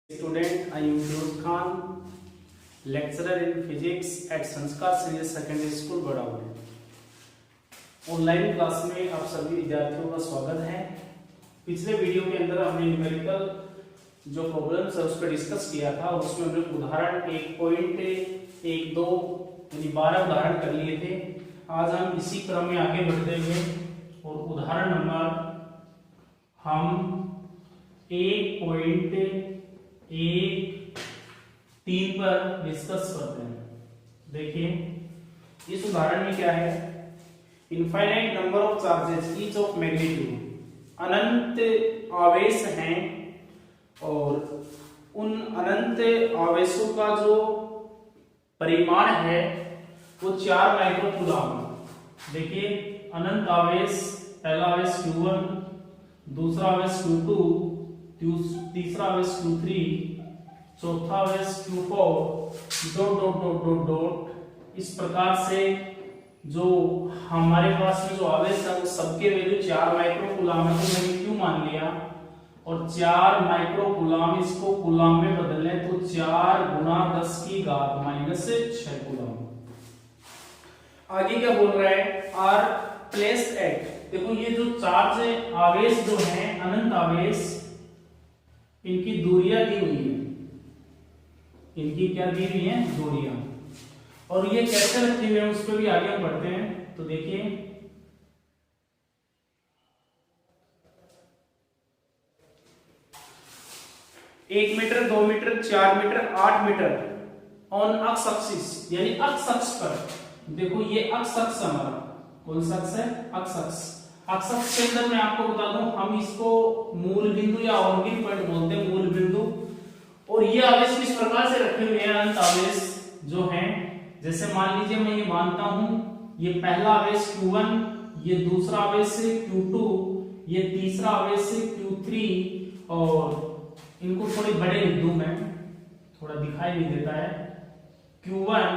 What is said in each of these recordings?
Student, I am Firoz Khan, lecturer in physics at Sanskar Senior Secondary School, Badawali. Online class में आप सभी विद्यार्थियों का स्वागत है। पिछले वीडियो के अंदर हमने न्यूमेरिकल जो प्रॉब्लम्स है उस पर डिस्कस किया था। उसमें हमने उदाहरण 1.12 यानी 12 उदाहरण कर लिए थे। आज हम इसी क्रम में आगे बढ़ते हुए और उदाहरण नंबर हम 1.13 पर डिस्कस करते हैं। देखिए इस उदाहरण में क्या है, infinite number of charges each of magnitude, अनंत आवेश हैं और उन अनंत आवेशों का जो परिमाण है वो 4 माइक्रोकूलम। देखिए अनंत आवेश, पहला आवेश Q1, दूसरा आवेश Q2, तीसरा आवेश Q3, चौथा आवेश Q4, dot dot dot dot dot. इस प्रकार से जो हमारे पास में जो आवेश है वो सबके वैल्यू 4 माइक्रोकूलम है, तो मैंने क्यों मान लिया। और 4 माइक्रोकूलम इसको कूलम में बदल लें तो 4 गुना 10 की घात -6 कूलम। आगे क्या बोल रहा है, आर प्लेस्ड एट। देखो ये जो चार्ज आवेश जो है अनंत आवेश, इनकी दूरियां दी हुई है। इनकी क्या दी हुई है, दूरियां। और ये कैसे रखे हुए हैं उस पर भी आगे हम बढ़ते हैं। तो देखिए 1 metre, 2 metre, 4 metre, 8 metre on अक्स एक्सिस यानी अक्ष अक्ष पर। देखो ये अक्ष अक्ष हमारा कौन सा अक्ष है, अक्ष अक्ष। अक्ष अक्ष के अंदर मैं आपको बता दूं, हम इसको मूल बिंदु या ऑर्बिट पॉइंट बोलते हैं, मूल बिंदु। और ये आवेश किस प्रकार से रखे हुए हैं, अनंत आवेश जो हैं, जैसे मान लीजिए मैं ये मानता हूं ये पहला आवेश Q1, ये दूसरा आवेश है Q2, ये तीसरा आवेश है Q3। और इनको थोड़े बड़े लिख दूं मैं, थोड़ा दिखाई नहीं देता है। Q1,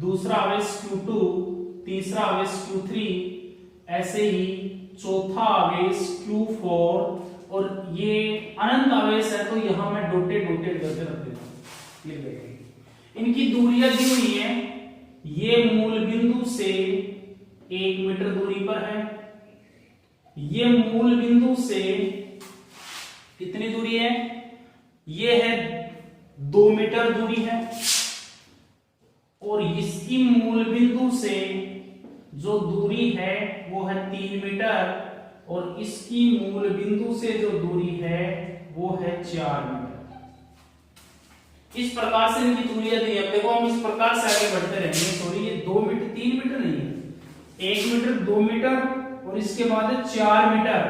दूसरा आवेश Q2, तीसरा आवेश Q3, ऐसे ही चौथा आवेश Q4। और ये अनंत आवेश है तो यहां मैं डॉटेड डॉटेड करके रख देता हूं, लिख देता हूं। इनकी दूरियां दी हुई है। ये मूल बिंदु से 1 मीटर दूरी पर है। ये मूल बिंदु से कितनी दूरी है, ये है 2 मीटर दूरी है। और इसकी मूल बिंदु से जो दूरी है वो है 3 मीटर। और इसकी मूल बिंदु से जो दूरी है वो है 4 मीटर। इस प्रकार से इनकी दूरियां दी है। देखो हम इस प्रकार से आगे बढ़ते रहेंगे। सॉरी, ये 2 मीटर 3 मीटर नहीं है, 1 मीटर, 2 मीटर और इसके बाद है 4 मीटर।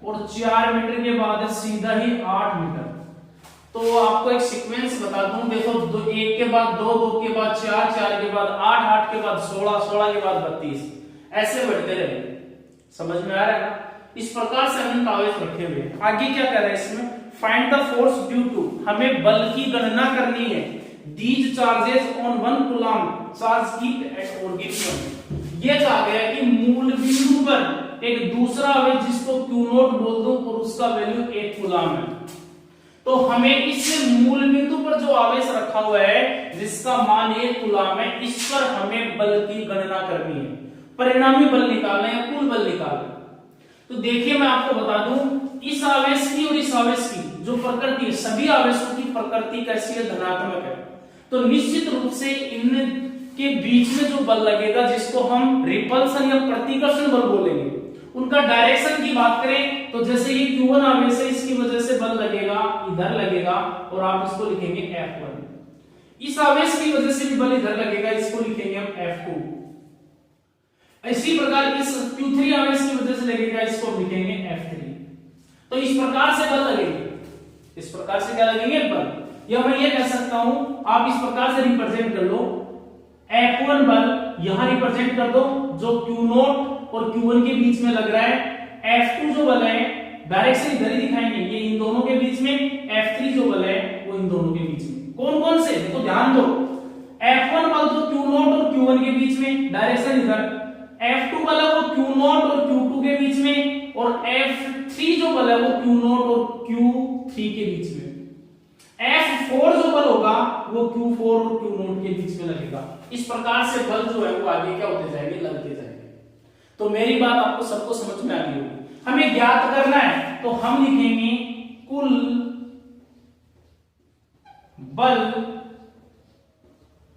और 4 मीटर के बाद है सीधा ही 8 मीटर। तो आपको एक सीक्वेंस बता दूं, देखो 1 के बाद 2, 2 के बाद 4, 4 के बाद 8, 8 के बाद 16, 16 के बाद 32, ऐसे बढ़ते रहेंगे। समझ में आ रहा है ना। इस प्रकार से अनंत आवेश रखे हुए। आगे क्या कह रहा है इसमें, find the force due to, हमें बल की गणना करनी है। These charges on 1 coulomb charge kept at orbit. ये कहा गया कि मूल बिंदु पर एक दूसरा आवेश जिसको Q0 बोल दो और उसका वैल्यू 1 कूलम है। तो हमें इस मूल बिंदु पर जो आवेश रखा हुआ है जिसका मान 1 कूलम है, इस पर हमें बल की गणना करनी है, परिणामी बल निकालना है, कुल बल निकालना। तो देखिए मैं आपको बता दूं, इस आवेश की और इस आवेश की जो प्रकृति है, सभी आवेशों की प्रकृति कैसी है, धनात्मक है। तो निश्चित रूप से इनके बीच में जो बल लगेगा जिसको हम रिपल्सन या प्रतिकर्षण बल बोलेंगे, उनका डायरेक्शन की बात करें तो जैसे ये Q1 आवेश है, इसकी वजह से बल लगेगा, इधर लगेगा और आप इसको लिखेंगे F1। इस आवेश की वजह से भी बल इधर लगेगा, इसको लिखेंगे हम F2। इसी प्रकार इस Q3 आवेश की वजह से लगेगा, इसको लिखेंगे F3। तो इस प्रकार से बल लगेंगे, इस प्रकार से क्या लगेंगे, बल। या मैं ये कह सकता हूं, आप इस प्रकार से रिप्रेजेंट कर लो, F1 बल यहां रिप्रेजेंट कर दो जो Q0 और Q1 के बीच में लग रहा है। F2 जो बल है डायरेक्शन इधर ही दिखाएंगे, ये इन दोनों के बीच में। F3 जो बल है वो इन दोनों के बीच में। कौन कौन से, तो ध्यान दो, F1 बल तो Q0 और Q1 के बीच में, डायरेक्शन इधर। F2 बल है वो Q0 और Q2 के बीच में। और F3 जो बल है वो Q0 और Q3 के बीच में। वो Q4 और Q0 के बीच में लगेगा। इस प्रकार से बल जो है वो आगे क्या होते जाएंगे, लगते जाएंगे। तो मेरी बात आपको सबको समझ में आ गई होगी। हमें ज्ञात करना है तो हम लिखेंगे कुल बल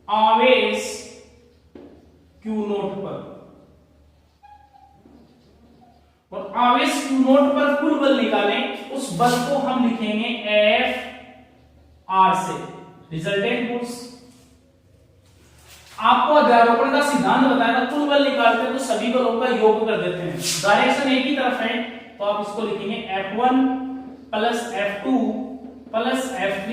आवेश Q0 पर, और आवेश Q0 पर कुल बल निकालें, उस बल को हम लिखेंगे F से, रिजल्टेंट फोर्स। आपको अध्यारोपण का सिद्धांत बताया था, कुल बल निकालते हैं तो सभी बलों का योग कर देते हैं, डायरेक्शन एक ही तरफ है, तो आप इसको लिखेंगे F1 plus F2 plus F3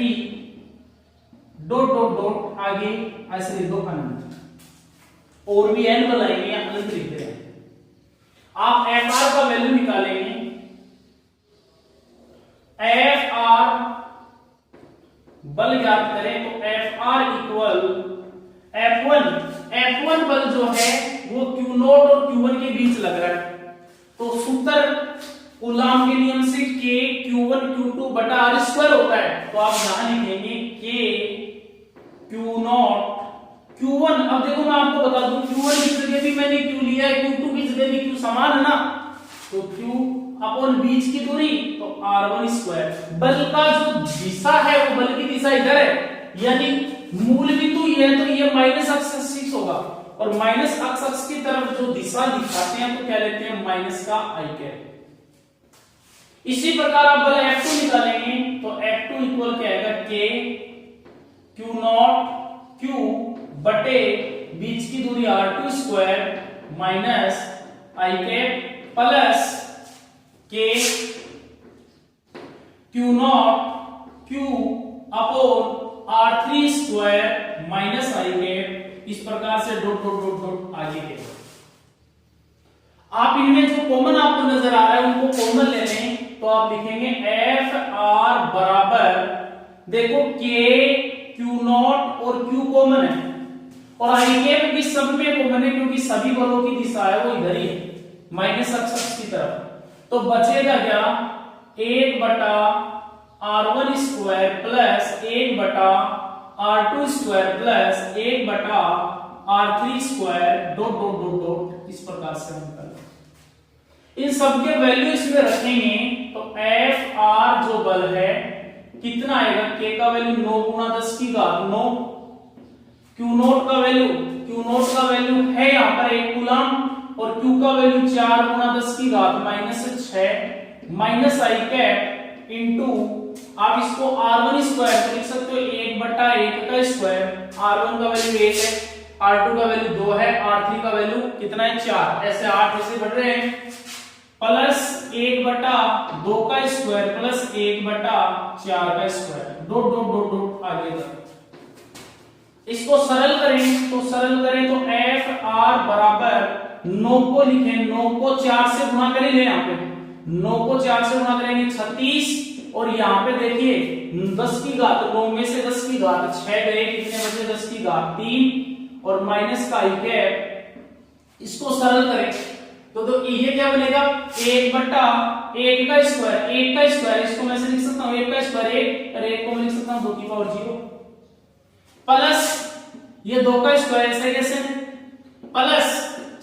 dot dot dot आगे ऐसे लिख दो अनंत, और भी n बल आएंगे या अनंत लिख रहे हैं। आप Fr का वैल्यू निकालेंगे, Fr बल ज्ञात करें तो Fr इक्वल F1 बल जो है वो Q0 और Q1 के बीच लग रहा है, तो सूत्र कूलॉम के नियम से K Q1 Q2 बटा R स्क्वायर होता है, तो आप यहां लिखेंगे K Q0 Q1। अब देखो मैं आपको बता दूं, Q1 की जगह भी मैंने Q लिया है, Q2 की जगह भी Q समान है ना, तो Q अपॉन बीच की दूरी तो R1 स्क्वायर। बल का जो दिशा है वो बल की दिशा इधर है, यानी मूल बिंदु ये है, तो ये माइनस एक्स होगा, और माइनस एक्स की तरफ जो दिशा दिखाते हैं तो क्या लेते हैं, माइनस का आई कैप। इसी प्रकार आप बल F2 निकालेंगे तो F2 इक्वल क्या आएगा, K Q0 Q बटे बीच की दूरी R2 square minus I cap plus K Q0 Q upon R3 square minus I cap. इस प्रकार से डॉट डॉट डॉट डॉट आगे के आप इनमें जो कॉमन आपको नजर आ रहा है उनको कॉमन ले लें, तो आप लिखेंगे Fr बराबर, देखो K Q0 और Q कॉमन है, और आई कैप भी सब में कॉमन है क्योंकि सभी बलों की दिशा है वो इधर ही है, माइनस एक्स की तरफ। तो बचेगा क्या, 1 बटा R1 स्क्वायर प्लस 1 बटा R2 स्क्वायर प्लस 1 बटा R3 square dot dot dot dot. इस प्रकार से हम करें, इन सब के वैल्यू इसमें रखेंगे तो Fr जो बल है कितना आएगा, K का वैल्यू 9 गुणा 10 की घात 9, Q0 का वैल्यू है यहां पर 1 कूलम, और Q का वैल्यू 4 गुणा 10 की घात minus 6 minus I cap into, आप इसको R1 स्क्वायर तो लिख सकते हो 1 बटा 1 का स्क्वायर, R1 का वैल्यू 1 है, R2 का वैल्यू 2 है, R3 का वैल्यू कितना है 4, ऐसे 8 ऐसे बढ़ रहे हैं, प्लस 1 बटा 2 का स्क्वायर प्लस 1 बटा 4 का square dot dot dot dot आगे तक। इसको सरल करें तो Fr बराबर 9 को लिखें, 9 को 4 से गुणा करेंगे, यहाँ पे 9 को 4 से गुणा करेंगे 36, और यहाँ पे देखिए 10 की घात 9 में से 10 की घात 6 गए, कितने बचे 10 की घात 3 और माइनस का आई कैप। इसको सरल करें तो ये क्या बनेगा, 1 बटा 1 का स्क्वायर, इसको मैं से लिख सकता हूँ 1 का स्क्वायर 1, और 1 को मैं लिख सकता हूँ 2 की पावर 0, प्लस ये 2 का स्क्वायर ऐसे कैसे, प्लस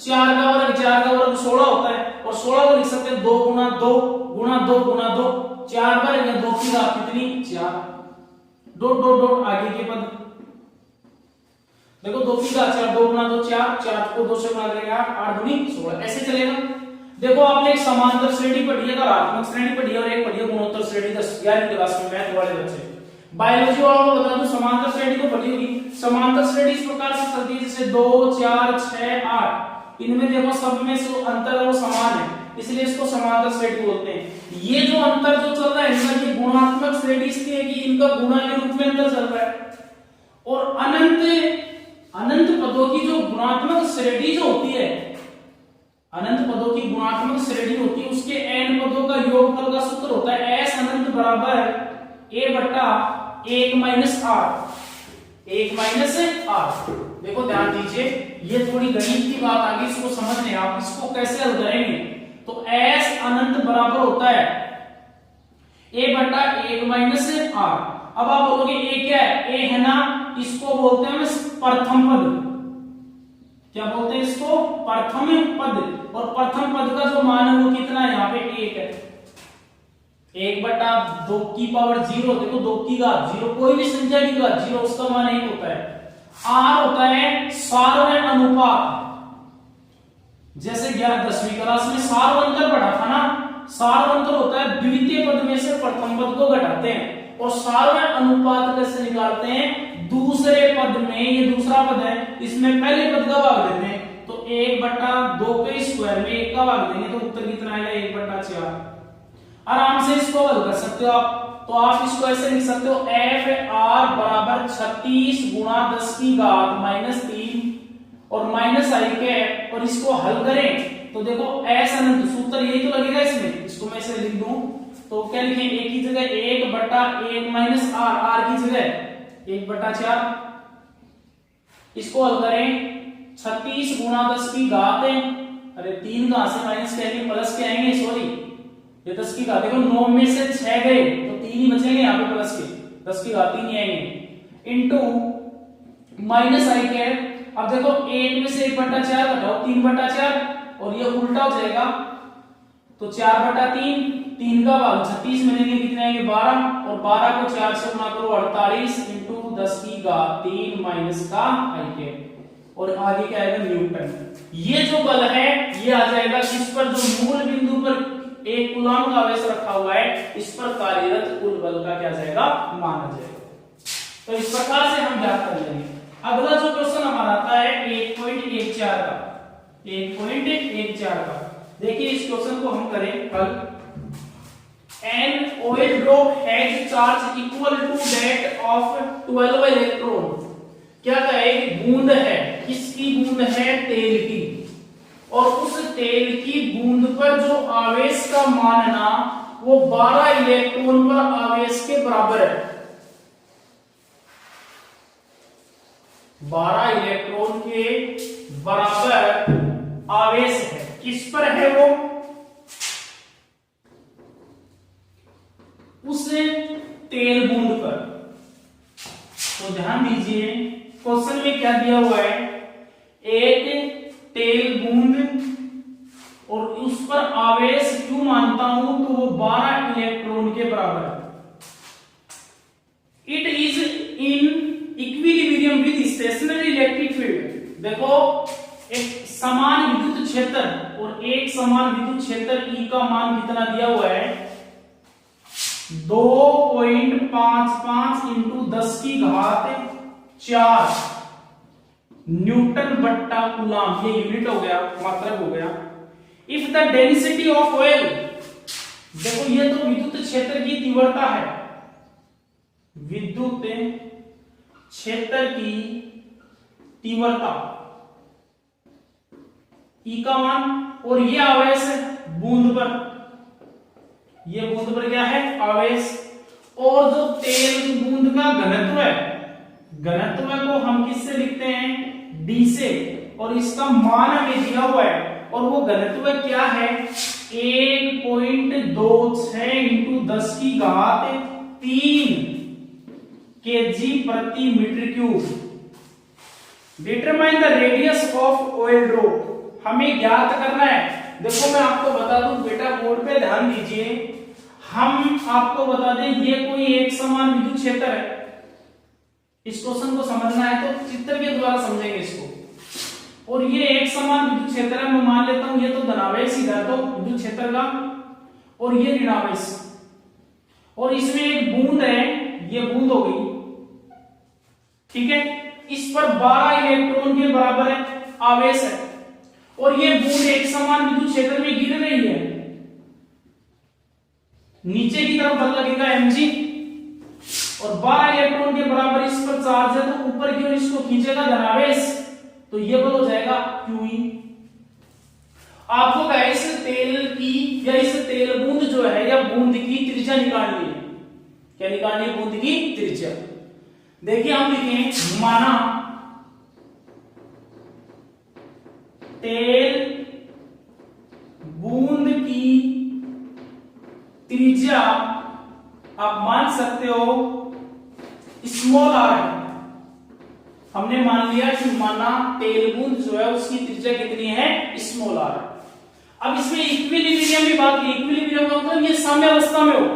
4 का वर्ग 16 होता है, और 16 को लिख सकते हैं 2 गुणा 2 गुणा 2 गुणा 2, 4 बार 2 की घात कितनी 4, डॉट डॉट डॉट आगे के पद, देखो 2 की घात 4, 2 गुणा 2 4, 4 को 2 से गुणा करेंगे 8 दूनी 16, ऐसे चलेगा। देखो आपने एक समांतर श्रेणी पढ़ी है, घातात्मक श्रेणी पढ़ी है, और एक पढ़ी है गुणोत्तर श्रेणी 11वीं क्लास में, मैथ वाले बच्चे। बायोलॉजी वालों को बता दूं समांतर श्रेणी तो पढ़ी होगी। समांतर श्रेणी इस प्रकार से चलती है जैसे 2 4 6 8, इनमें देखो सब में जो अंतर है वो समान है, इसलिए इसको समांतर श्रेणी बोलते हैं। ये जो अंतर जो चल रहा है इनका ये गुणात्मक श्रेणी इसलिए है कि इनका गुणा के रूप में अंतर चल रहा है, और अनंत पदों की जो गुणात्मक श्रेणी जो होती है, अनंत पदों की गुणात्मक श्रेणी होती है, उसके n पदों का योगफल का सूत्र होता है s अनंत बराबर a बटा 1 माइनस r, 1 माइनस r। देखो ध्यान दीजिए, ये थोड़ी गणित की बात आ गई, इसको समझने आप इसको कैसे हल करेंगे। तो s अनंत बराबर होता है a बटा 1 माइनस r। अब आप बोलोगे a क्या है, a है ना, इसको बोलते हैं प्रथम पद। क्या बोलते हैं इसको? प्रथम पद। और प्रथम पद का जो मान है वो कितना है? यहाँ पे 1 है। 1/2 की पावर 0। देखो 2 की घात 0, कोई भी संख्या की घात 0 उसका मान 1 होता है। R होता है सार्वय अनुपात। जैसे 10वीं क्लास में सार्वंतर पढ़ा था ना, सार्वंतर होता है द्वितीय पद में से प्रथम पद को घटाते हैं, और सार्वय अनुपात कैसे निकालते हैं? दूसरे पद में, ये दूसरा पद है, इसमें पहले पद का भाग देते हैं, तो 1/2 के स्क्वायर में 1 का भाग देंगे तो उत्तर कितना आएगा? 1/4। आराम से इसको हल कर सकते हो आप। तो आप इसको ऐसे लिख सकते हो FR बराबर 36 गुणा 10 की घात -3 और माइनस आई कैप, और इसको हल करें तो देखो S अनंत, सूत्र यही तो लगेगा इसमें। इसको मैं ऐसे लिख दूं तो क्या लिखें? एक की जगह 1/1 माइनस R की जगह 1/4। इसको हल करें 36 गुणा 10 की घात है, अरे 3 कहां से माइनस के आएंगे, प्लस के आएंगे, सॉरी ये 10 की घात। देखो 9 में से 6 गए तो 3 ही बचेंगे यहाँ पे प्लस के, 10 की घात 3 ही आएंगे, इनटू माइनस आई कैप। अब देखो 1 में से 1/4 घटाओ 3/4, और ये उल्टा हो जाएगा तो 4/3, 3 का भाग 36 में लेंगे कितने आएंगे? 12, और 12 को 4 से गुणा करो 48 इंटू 10 की घात 3 माइनस का आई कैप, और आगे क्या आएगा? न्यूटन। ये जो बल है ये आ जाएगा इस पर, जो मूल बिंदु पर एक कूलम का आवेश रखा हुआ है, इस पर कार्यरत कुल बल का क्या जाएगा? माना जाएगा। तो इस प्रकार से हम ज्ञात कर लेंगे। अगला जो क्वेश्चन हमारा आता है 1.14 का, 1.14 का। देखिए इस क्वेश्चन को हम करें हल। An oil drop has charge equal to that of 12 electron। क्या कहे? बूंद है, किसकी बूंद है? तेल की, और उस तेल की बूंद पर जो आवेश का मान है ना वो 12 इलेक्ट्रॉन पर आवेश के बराबर है। 12 इलेक्ट्रॉन के बराबर आवेश है। किस पर है वो? उस तेल बूंद पर। तो ध्यान दीजिए क्वेश्चन में क्या दिया हुआ है? एक तेल बूंद और उस पर आवेश क्यों मानता हूं तो वो 12 इलेक्ट्रॉन के बराबर है। It is in equilibrium with stationary electric field. देखो एक समान विद्युत क्षेत्र और एक समान विद्युत क्षेत्र E का मान कितना दिया हुआ है? 2.55 इंटू 10 की घात 4 न्यूटन बट्टा कूलम, ये यूनिट हो गया, मात्रक हो गया। If the density of oil, देखो ये तो विद्युत क्षेत्र की तीव्रता है, विद्युत क्षेत्र की तीव्रता E का मान, और ये आवेश है बूंद पर, ये बूंद पर क्या है? आवेश। और जो तेल बूंद का घनत्व है, घनत्व को हम किससे लिखते हैं? D से, और इसका मान हमें दिया हुआ है, और वो घनत्व क्या है? 1.26 इंटू 10 की घात 3 kg प्रति metre cube. Determine the radius of oil drop, हमें ज्ञात करना है। देखो मैं आपको बता दूं बेटा, बोर्ड पे ध्यान दीजिए, हम आपको बता दें ये कोई एक समान विद्युत क्षेत्र है। इस क्वेश्चन को समझना है तो चित्र के द्वारा समझेंगे इसको। और ये एक समान विद्युत क्षेत्र है, मैं मान लेता हूं ये तो धनावेश सीधा तो विद्युत क्षेत्र का, और ये ऋणावेश, और इसमें एक बूंद है, ये बूंद हो गई, ठीक है। इस पर 12 इलेक्ट्रॉन के बराबर है आवेश है, और ये बूंद एक समान विद्युत क्षेत्र में गिर रही है। नीचे की तरफ बल लगेगा mg, और 12 इलेक्ट्रॉन के बराबर इस पर चार्ज है, तो ऊपर की ओर इसको खींचेगा धनावेश, तो ये बल हो जाएगा QE। आपको इस तेल की या इस तेल बूंद जो है या बूंद की त्रिज्या निकालनी है। क्या निकालनी है? बूंद की त्रिज्या। देखिए हम लिखें, माना तेल बूंद की त्रिज्या आप मान सकते हो स्मॉल r है, हमने मान लिया कि माना तेल बूंद जो है उसकी त्रिज्या कितनी है, स्मॉल आर। अब इसमें इक्विलिब्रियम की बात की। इक्विलिब्रियम का मतलब ये साम्यावस्था में हो,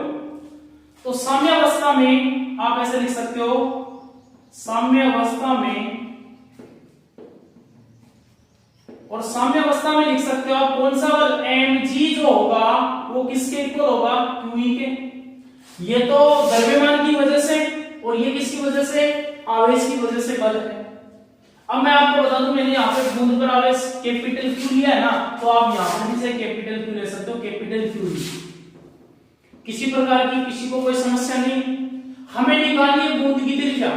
तो साम्यावस्था में आप ऐसे लिख सकते हो, साम्यावस्था में, और साम्यावस्था में लिख सकते हो आप कौन सा बल, mg जो होगा वो किसके इक्वल होगा, qe के। ये तो द्रव्यमान की वजह से, और ये किसकी वजह से, आवेश की वजह से बल है। अब मैं आपको बता दूं, मैंने यहाँ पे बूंद पर आवेश कैपिटल Q लिया है ना, तो आप यहाँ पर भी से कैपिटल Q ले सकते हो, कैपिटल Q। किसी प्रकार की किसी को कोई समस्या नहीं। हमें निकालनी है बूंद की त्रिज्या।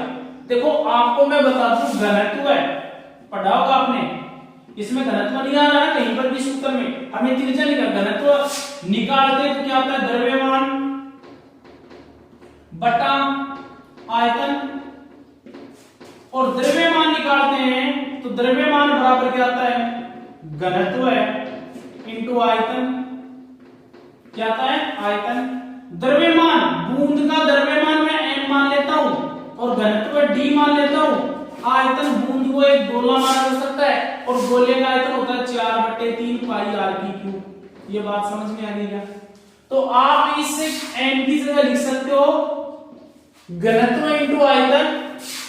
देखो आपको मैं बता दूं, घनत्व है, पढ़ा होगा आपने, इसमें घनत्व नहीं आ रहा है कहीं पर भी सूत्र में। हमें त्रिज्या निकाल, घनत्व निकालते तो क्या आता है, द्रव्यमान बटा आयतन, और द्रव्यमान निकालते हैं तो द्रव्यमान बराबर क्या आता है, घनत्व है इंटू आयतन। क्या आता है, आयतन। द्रव्यमान, बूंद का द्रव्यमान मैं m मान लेता हूं और घनत्व d मान लेता हूं। आयतन, बूंद को एक गोला माना जा सकता है और गोले का आयतन होता है 4/3 पाई r की क्यूब। ये बात समझ में आ गई क्या? तो आप इस m की जगह लिख सकते हो घनत्व इंटू आयतन,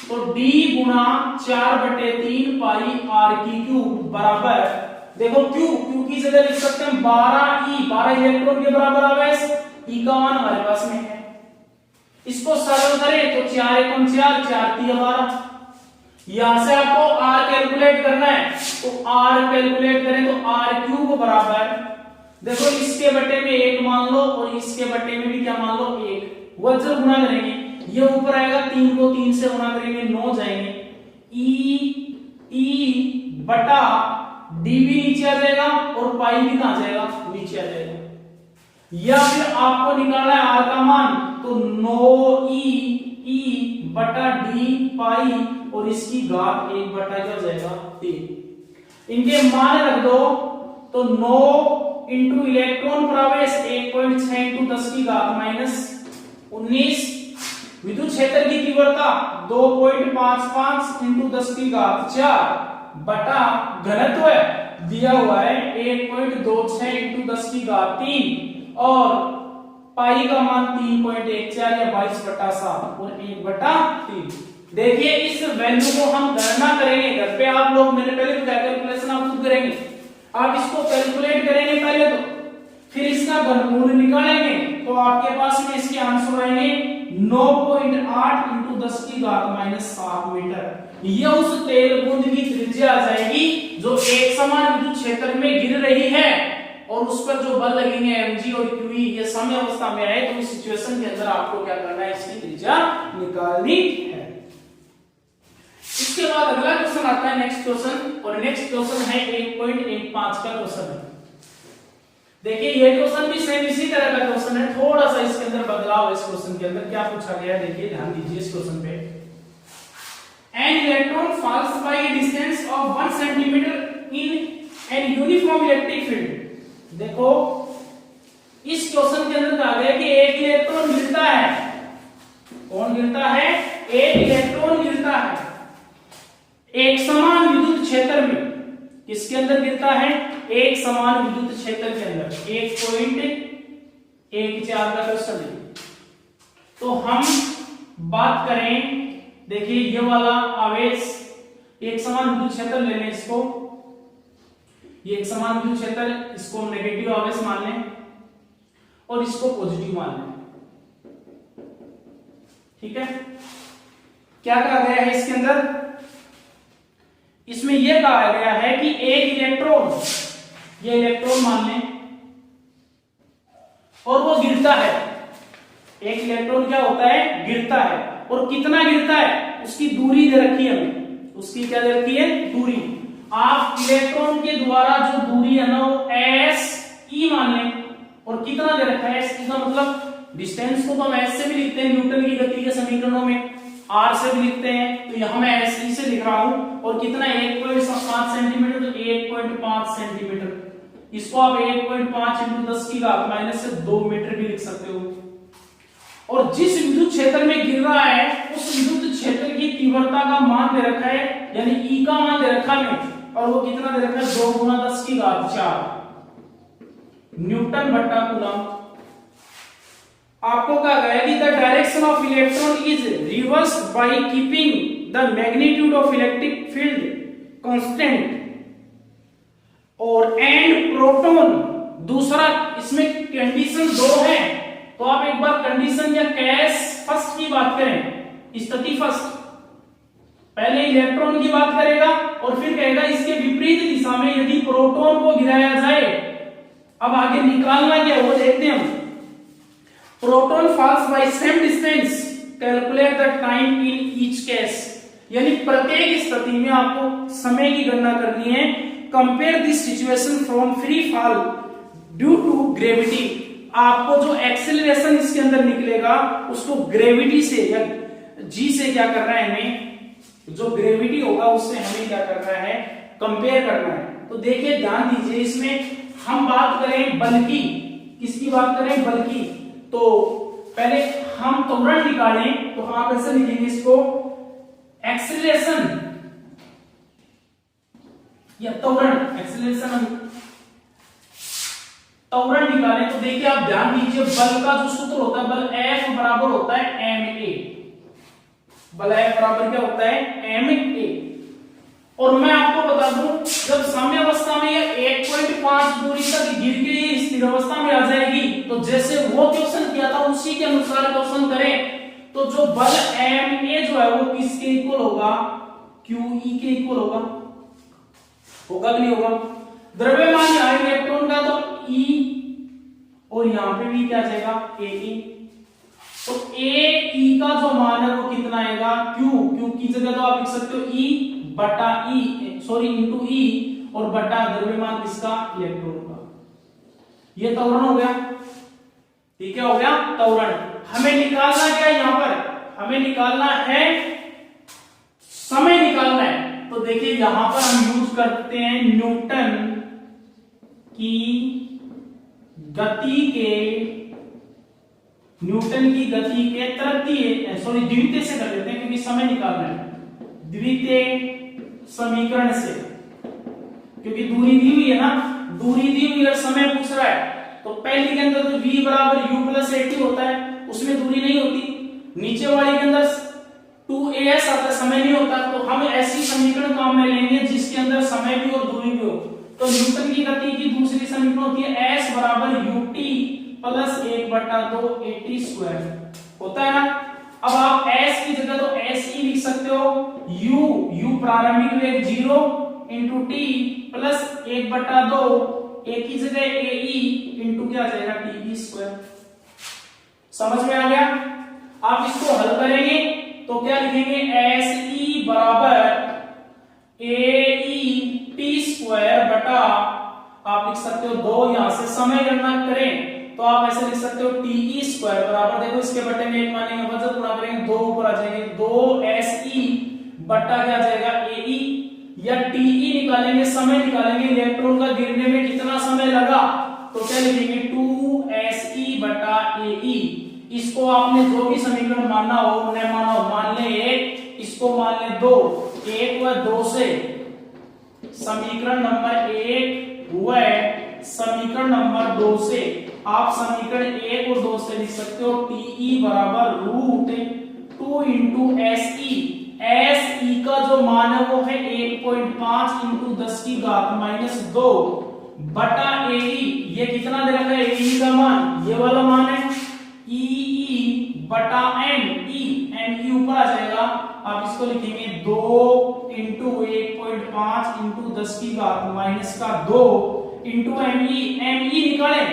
तो d गुणा 4/3 पाई r की क्यूब बराबर, देखो q की जगह लिख सकते हैं 12e, 12 इलेक्ट्रॉन के बराबर आवेश, e का मान हमारे पास में है। इसको सरल करें तो 4 एकम 4, 4 3 12। यहां से आपको r कैलकुलेट करना है, तो r कैलकुलेट करें तो r क्यूब बराबर, देखो इसके बटे में 1 मान लो और इसके बटे में भी क्या मान लो 1, वज्र गुणा करेंगे, ये ऊपर आएगा 3 को 3 से गुणा करेंगे 9 जाएंगे, e बटा d भी नीचे आ जाएगा और पाई भी कहां जाएगा, नीचे आ जाएगा। या फिर आपको निकालना है r का मान, तो 9e बटा d पाई और इसकी घात 1 बटा क्या जाएगा 3। इनके मान रख दो, तो 9 इंटू इलेक्ट्रॉन पर आवेश 1.6 इंटू 10 की घात -19, विद्युत क्षेत्र की तीव्रता 2.55 इंटू 10 की घात 4 बटा घनत्व दिया हुआ है 1.26 इंटू 10 की घात 3 और पाई का मान 3.14 या 22/7 और 1/3। देखिए इस वैल्यू को हम गणना करेंगे घर पे, आप लोग, मैंने पहले बताया कैलकुलेशन आप खुद करेंगे। आप इसको कैलकुलेट करेंगे पहले, तो फिर इसका घनमूल निकालेंगे, तो आपके पास में इसके आंसर आएंगे 9.8 इंटू 10 की घात -7 मीटर। यह उस तेल बूंद की त्रिज्या आ जाएगी जो एक समान विद्युत क्षेत्र में गिर रही है, और उस पर जो बल लगेंगे mg और qe ये साम्यावस्था में आए, तो इस सिचुएशन के अंदर आपको क्या करना है, इसकी त्रिज्या निकालनी है। इसके बाद अगला क्वेश्चन आता है, नेक्स्ट क्वेश्चन, और नेक्स्ट क्वेश्चन है 1.15 का क्वेश्चन है। देखिए ये क्वेश्चन भी सेम इसी तरह का क्वेश्चन है, थोड़ा सा इसके अंदर बदलाव है। इस क्वेश्चन के अंदर क्या पूछा गया है, देखिए ध्यान दीजिए इस क्वेश्चन पे। An electron falls by a distance of 1 centimeter in an uniform electric field। देखो इस क्वेश्चन के अंदर कहा गया कि एक इलेक्ट्रॉन गिरता है। कौन गिरता है, एक इलेक्ट्रॉन गिरता है एक समान विद्युत क्षेत्र में। किसके अंदर गिरता है, एक समान विद्युत क्षेत्र के अंदर। 1.14 का क्वेश्चन है। तो हम बात करें, देखिए ये वाला आवेश एक समान विद्युत क्षेत्र ले लें, इसको ये एक समान विद्युत क्षेत्र, इसको नेगेटिव आवेश मान लें और इसको पॉजिटिव मान लें। ठीक है, क्या कहा गया है इसके अंदर, इसमें यह कहा गया है कि एक इलेक्ट्रॉन, ये इलेक्ट्रॉन मान लें और वो गिरता है। एक इलेक्ट्रॉन क्या होता है, गिरता है, और कितना गिरता है, उसकी दूरी दे रखी है हमें, उसकी क्या दे रखी है, दूरी। आप इलेक्ट्रॉन के द्वारा जो दूरी है ना वो s e मान लें, और कितना दे रखा है, s e का मतलब डिस्टेंस को तो हम s से भी लिखते हैं न्यूटन की गति के समीकरणों में, r से भी लिखते हैं, तो यहां मैं s e से लिख रहा हूं। और कितना 1.5 सेंटीमीटर, तो 1.5 सेंटीमीटर, इसको आप 1.5 इंटू 10 की घात -2 मीटर भी लिख सकते हो। और जिस विद्युत क्षेत्र में गिर रहा है उस विद्युत क्षेत्र की तीव्रता का का मान दे रखा है, यानी ई का मान दे रखा है, और वो कितना दे रखा है 2 गुना 10 की घात 4 न्यूटन बट्टा कूलम। आपको कहा गया कि the direction of electron is reverse by keeping the magnitude of electric field constant और एंड प्रोटॉन। दूसरा इसमें कंडीशन 2 है, तो आप एक बार कंडीशन या केस फर्स्ट की बात करें, स्थिति फर्स्ट, पहले इलेक्ट्रॉन की बात करेगा और फिर कहेगा इसके विपरीत दिशा में यदि प्रोटॉन को गिराया जाए। अब आगे निकालना क्या वो देखते हैं हम। Proton falls by same distance, calculate the time in each case, यानी प्रत्येक स्थिति में आपको समय की गणना करनी है। Compare this situation from free fall due to gravity. आपको जो एक्सेलरेशन इसके अंदर निकलेगा उसको ग्रेविटी से या जी से क्या करना है, हमें जो ग्रेविटी होगा उससे हमें क्या करना है, कंपेयर करना है। तो देखिए ध्यान दीजिए, इसमें हम बात करें बल की, किसकी बात करें, बल की। तो पहले हम त्वरण निकालें, तो आप ऐसे लिखेंगे इसको एक्सेलरेशन या त्वरण, एक्सेलरेशन हम त्वरण निकालें। तो देखिए आप ध्यान दीजिए, बल का जो सूत्र होता है, बल F बराबर होता है ma, बल F बराबर क्या होता है ma। और मैं आपको बता दूं, जब साम्य अवस्था में यह 1.5 दूरी तक गिर के स्थिर अवस्था में आ जाएगी, तो जैसे वो क्वेश्चन किया था उसी के अनुसार क्वेश्चन करें, तो जो बल ma जो है वो किसके इक्वल होगा, QE के इक्वल होगा कि नहीं होगा। द्रव्यमान यहाँ इलेक्ट्रॉन का तो E और यहाँ पे भी क्या जाएगा AE। तो AE का जो मान है वो कितना आएगा, Q की जगह तो आप लिख सकते हो E बटा E, सॉरी इंटू E, और बटा द्रव्यमान किसका, इलेक्ट्रॉन का। ये त्वरण हो गया, ठीक है, हो गया त्वरण। हमें निकालना क्या है यहाँ पर, हमें निकालना है समय निकालना है। तो देखिए यहां पर हम यूज करते हैं न्यूटन की गति के तृतीय, सॉरी द्वितीय से कर लेते हैं क्योंकि समय निकालना है, द्वितीय समीकरण से, क्योंकि दूरी दी हुई है ना, दूरी दी हुई और समय पूछ रहा है। तो पहले के अंदर तो v बराबर u प्लस at होता है, उसमें दूरी नहीं होती। नीचे वाले के अंदर 2as आता है, समय नहीं होता। तो हम ऐसी समीकरण काम में लेंगे जिसके अंदर समय भी और दूरी भी हो। तो न्यूटन की गति की दूसरी समीकरण होती है s बराबर ut प्लस 1/2 at स्क्वायर, होता है ना। अब आप s की जगह तो se लिख सकते हो, u प्रारंभिक वेग 0 इंटू t प्लस 1/2 a की जगह ae इंटू क्या आ जाएगा टी स्क्वायर। समझ में आ गया। आप इसको हल करेंगे तो क्या लिखेंगे, se बराबर ae टी स्क्वायर बटा, आप लिख सकते हो 2, यहां से समय गणना करें तो आप ऐसे लिख सकते हो टी स्क्वायर बराबर, देखो इसके बटे में 1 मानेंगे, वजन गुणा करेंगे 2 ऊपर आ जाएंगे, 2 se बटा क्या आ जाएगा ae, या टी निकालेंगे, समय निकालेंगे, इलेक्ट्रॉन का गिरने में कितना समय लगा, तो क्या लिखेंगे 2se बटा ae। इसको आपने जो भी समीकरण मानना हो, उन्हें माना हो, मान ले 1, इसको मान ले 2, 1 व 2 से समीकरण नंबर 1 हुआ है, समीकरण नंबर 2 से आप समीकरण 1 और 2 से लिख सकते हो टीई बराबर रूट 2 इंटू एसई का जो मान है वो है 1.5 इंटू 10 की घात -2 बटा एई, ये कितना दे रखा है एई का मान, ये वाला मान है ई बटा एम ऊपर आ जाएगा, आप इसको लिखेंगे 2 इंटू 1.5 इंटू 10 की घात -2 इंटू एम निकालें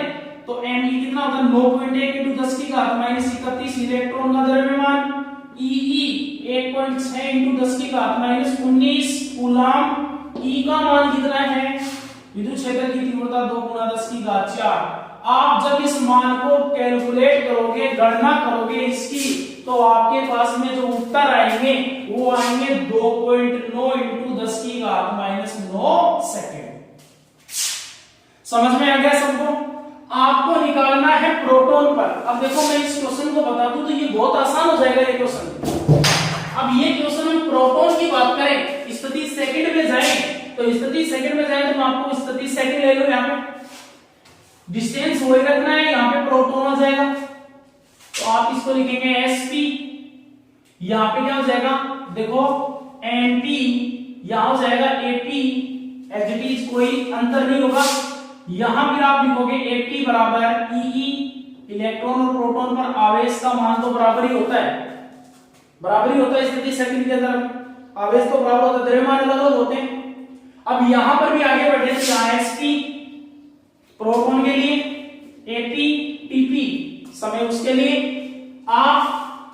तो एम कितना होता है 9.1 इंटू 10 की घात -31 इलेक्ट्रॉन का द्रव्यमान, ई 1.6 इंटू 10 की घात -19 कूलम, ई का मान कितना है, विद्युत क्षेत्र की तीव्रता 2 गुना 10 की घात 4। आप जब इस मान को कैलकुलेट करोगे, गणना करोगे इसकी, तो आपके पास में जो उत्तर आएंगे वो आएंगे 2.9 इंटू 10 की घात -9 सेकेंड। समझ में आ गया सबको। आपको निकालना है प्रोटॉन पर। अब देखो मैं इस क्वेश्चन को बता दूं तो ये बहुत आसान हो जाएगा ये क्वेश्चन। अब ये क्वेश्चन हम प्रोटॉन स्थिति सेकंड में जाए तो स्थिति सेकंड में जाए तो मैं आपको स्थिति सेकंड ले लो, यहाँ पे डिस्टेंस वही रखना है, यहाँ पे प्रोटॉन आ जाएगा तो आप इसको लिखेंगे sp, यहाँ पे क्या हो जाएगा देखो mp, यहाँ हो जाएगा ap, एज इट इज कोई अंतर नहीं होगा। यहां फिर आप लिखोगे ap बराबर ee, इलेक्ट्रॉन और प्रोटॉन पर आवेश का मान तो बराबर ही होता है, बराबर ही होता है स्थिति सेकंड के अंदर आवेश तो बराबर होता है, द्रव्यमान अलग अलग होते हैं। अब यहां पर भी आगे बढ़े तो यहाँ sp प्रोटॉन के लिए, ap tp समय उसके लिए, आप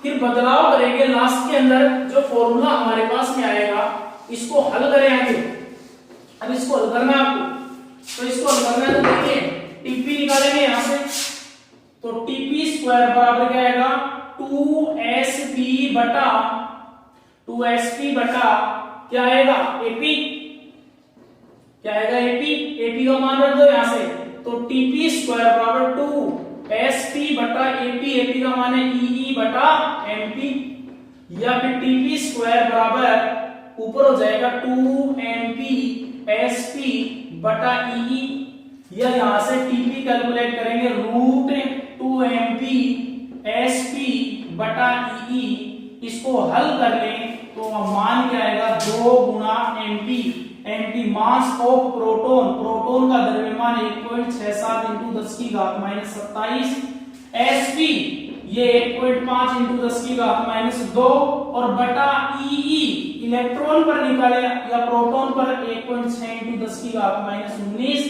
फिर बदलाव करेंगे लास्ट के अंदर जो फॉर्मूला हमारे पास में आएगा इसको हल करें आगे। अब इसको हल करना है आपको, तो इसको हल करना है तो देखिए टीपी निकालेंगे यहां से, तो टीपी स्क्वायर बराबर क्या आएगा 2sp बटा क्या आएगा एपी, क्या आएगा एपी, एपी का मान रख दो यहां से, तो टीपी स्क्वायर बराबर 2sp बटा एपी, एपी का मान है ई बटा एमपी, या फिर टीपी स्क्वायर बराबर ऊपर हो जाएगा 2mp sp बटा ई, या यहां से टीपी कैलकुलेट करेंगे रूट 2mp sp बटा ई, इसको हल कर लें तो मान क्या आएगा 2 गुना mp, mp mass of proton, proton का द्रव्यमान 1.67 इंटू 10 की घात माइनस 27, sp ये 1.5 इंटू 10 की घात माइनस 2, और बटा ई इलेक्ट्रॉन पर निकाले या प्रोटॉन पर 1.6 इंटू 10 की घात माइनस 19,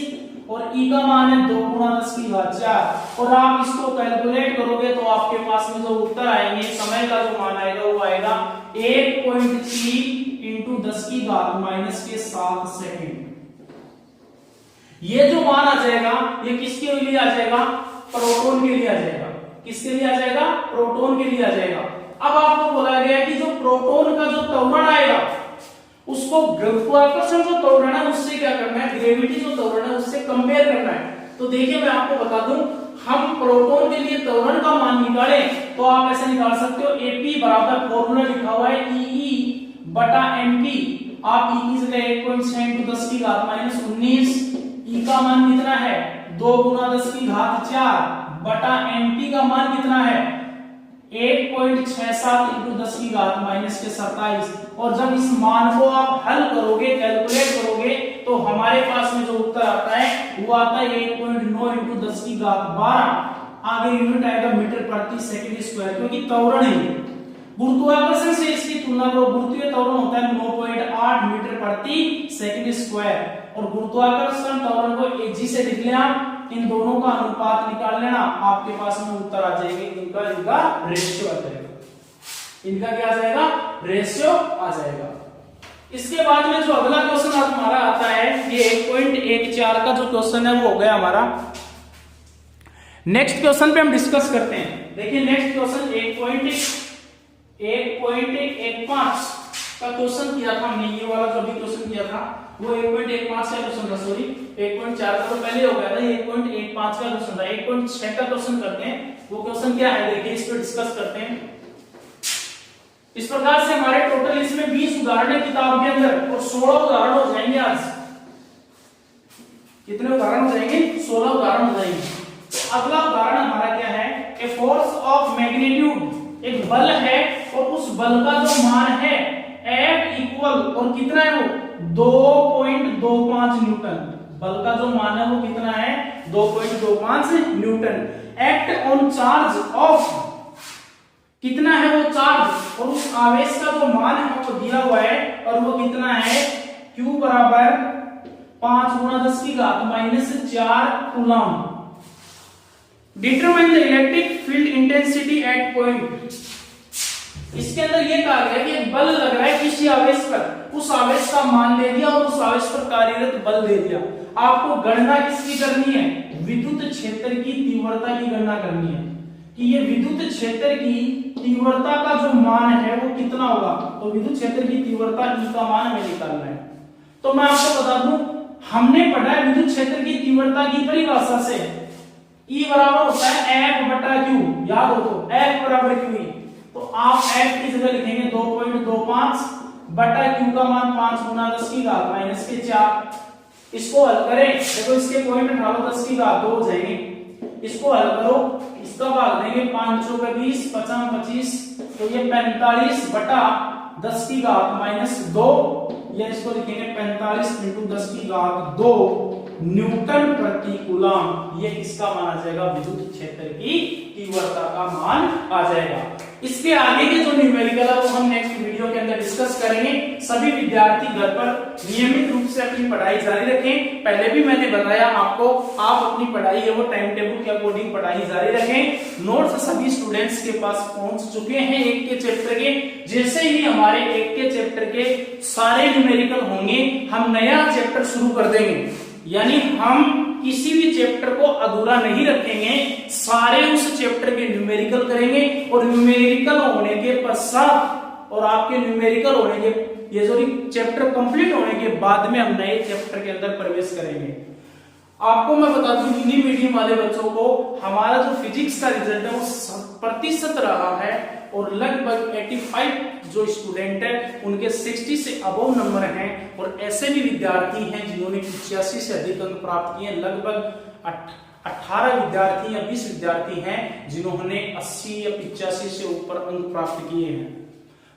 और ई का मान है 2 गुना 10 की घात 4, और आप इसको कैलकुलेट करोगे तो आपके पास में जो उत्तर आएंगे समय का जो मान आएगा वो आएगा 1.3 इंटू 10 की घात माइनस के 7 सेकंड। ये जो मान आ जाएगा ये किसके लिए आ जाएगा, प्रोटॉन के लिए आ जाएगा, किसके लिए आ जाएगा, प्रोटॉन के लिए आ जाएगा। अब आपको बोला गया कि जो प्रोटॉन का जो त्वरण आएगा उसको गुरुत्वाकर्षण जो त्वरण है उससे क्या करना है, ग्रेविटी जो त्वरण है उससे कंपेयर करना है। तो देखिए मैं आपको बता दूं, हम प्रोटॉन के लिए त्वरण का मान निकालें तो आप ऐसे निकाल सकते हो Ap बराबर फॉर्मूला लिखा हुआ है ई बटा mp, आप ई की जगह 1.6 इंटू 10 की घात माइनस 19, ई का मान कितना है 2 गुना 10 की घात 4 बटा mp का मान कितना है 1.67 इंटू 10 की घात माइनस के 27, और जब इस मान को आप हल करोगे कैलकुलेट करोगे तो हमारे पास में जो उत्तर आता है वो आता है 8.9 इंटू 10 की घात 12, आगे यूनिट आएगा मीटर प्रति सेकंड स्क्वायर, क्योंकि त्वरण है। गुरुत्वाकर्षण से इसकी तुलना करो, गुरुत्वीय त्वरण होता है 9.8 मीटर प्रति सेकंड स्क्वायर, और गुरुत्वाकर्षण त्वरण को एजी से लिख लें आप, इन दोनों का अनुपात निकाल लेना, आपके पास में उत्तर आ जाएगा, इनका रेशियो आ जाएगा, इनका क्या आ जाएगा, रेशियो आ जाएगा। इसके बाद में जो अगला क्वेश्चन हमारा आता है ये 1.14 का जो क्वेश्चन है वो हो गया हमारा। नेक्स्ट क्वेश्चन पे हम डिस्कस करते हैं। देखिए नेक्स्ट क्वेश्चन 1.15 का क्वेश्चन किया था हमने, ये वाला जो भी क्वेश्चन किया था वो 1.15 का क्वेश्चन था, सॉरी 1.4 का तो पहले हो गया था, 1.15 का क्वेश्चन था। 1.6 का क्वेश्चन करते हैं, वो क्वेश्चन क्या है देखिए, इस पर डिस्कस करते हैं। इस प्रकार से हमारे टोटल इसमें 20 उदाहरण है किताब के अंदर, और 16 उदाहरण हो जाएंगे आज। कितने उदाहरण हो जाएंगे, 16 उदाहरण हो जाएंगे। तो अगला उदाहरण हमारा क्या है, ए फोर्स ऑफ मैग्नीट्यूड, एक बल है और उस बल का जो मान है F इक्वल, और कितना है वो 2.25 न्यूटन, बल का जो मान है वो कितना है 2.25 Newton, act on charge of, कितना है वो चार्ज, और उस आवेश का जो मान है वो दिया हुआ है, और वो कितना है Q बराबर 5 गुना 10 की घात minus 4 coulomb. Determine the electric field intensity at point, इसके अंदर ये कहा गया कि एक बल लग रहा है किसी आवेश पर, उस आवेश का मान दे दिया और उस आवेश पर कार्यरत बल दे दिया। आपको गणना किसकी करनी है, विद्युत क्षेत्र की तीव्रता की गणना करनी है कि ये विद्युत क्षेत्र की तीव्रता का जो मान है वो कितना होगा। तो विद्युत क्षेत्र की तीव्रता ई का मान हमें निकालना है। तो मैं आपको बता दूं, हमने पढ़ा है विद्युत क्षेत्र की तीव्रता की परिभाषा से E बराबर होता है F बटा Q, याद हो तो F बराबर Q। तो आप F की जगह लिखेंगे 2.25 बटा q का मान 5 गुना 10 की घात माइनस के 4। इसको हल करें, देखो इसके पॉइंट उठाओ 10 की घात 2 हो जाएंगे, इसको हल करो, इसका भाग देंगे 5 चौके 20 50 25, तो ये 45 बटा 10 की घात माइनस 2, या इसको लिखेंगे 45 इंटू 10 की घात 2 न्यूटन प्रति कूलम। ये किसका मान आ जाएगा? विद्युत क्षेत्र की तीव्रता का मान आ जाएगा। इसके आगे के जो न्यूमेरिकल है वो हम नेक्स्ट वीडियो के अंदर डिस्कस करेंगे। सभी विद्यार्थी घर पर नियमित रूप से अपनी पढ़ाई जारी रखें। पहले भी मैंने बताया आपको, आप अपनी पढ़ाई है वो टाइम टेबल के अकॉर्डिंग पढ़ाई जारी रखें। नोट्स सभी स्टूडेंट्स के पास पहुंच चुके हैं एक के चैप्टर के। जैसे ही हमारे एक के चैप्टर के सारे न्यूमेरिकल होंगे, हम नया चैप्टर शुरू कर देंगे, यानी हम किसी भी चैप्टर को अधूरा नहीं रखेंगे, सारे उस चैप्टर के न्यूमेरिकल करेंगे, और न्यूमेरिकल होने के पश्चात और आपके न्यूमेरिकल होने के ये जो चैप्टर कंप्लीट होने के बाद में हम नए चैप्टर के अंदर प्रवेश करेंगे। आपको मैं बता दूं, हिंदी मीडियम वाले बच्चों को हमारा जो फिजिक्स का रिजल्ट है वो 100% रहा है, और लगभग 85 जो स्टूडेंट है उनके 60 से अबव नंबर हैं, और ऐसे भी विद्यार्थी हैं जिन्होंने 85 से अधिक अंक प्राप्त किए। लगभग 18 विद्यार्थी या 20 विद्यार्थी हैं जिन्होंने 80 या 85 से ऊपर अंक प्राप्त किए हैं।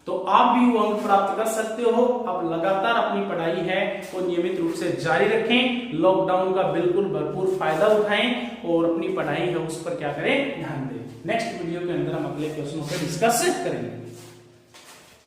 तो आप भी वो अंक प्राप्त कर सकते हो। अब लगातार अपनी पढ़ाई है वो नियमित रूप से जारी रखें, लॉकडाउन का बिल्कुल भरपूर फायदा उठाएं, और अपनी पढ़ाई है उस पर क्या करें, ध्यान दें। नेक्स्ट वीडियो के अंदर हम अगले क्वेश्चनों पर डिस्कस करेंगे।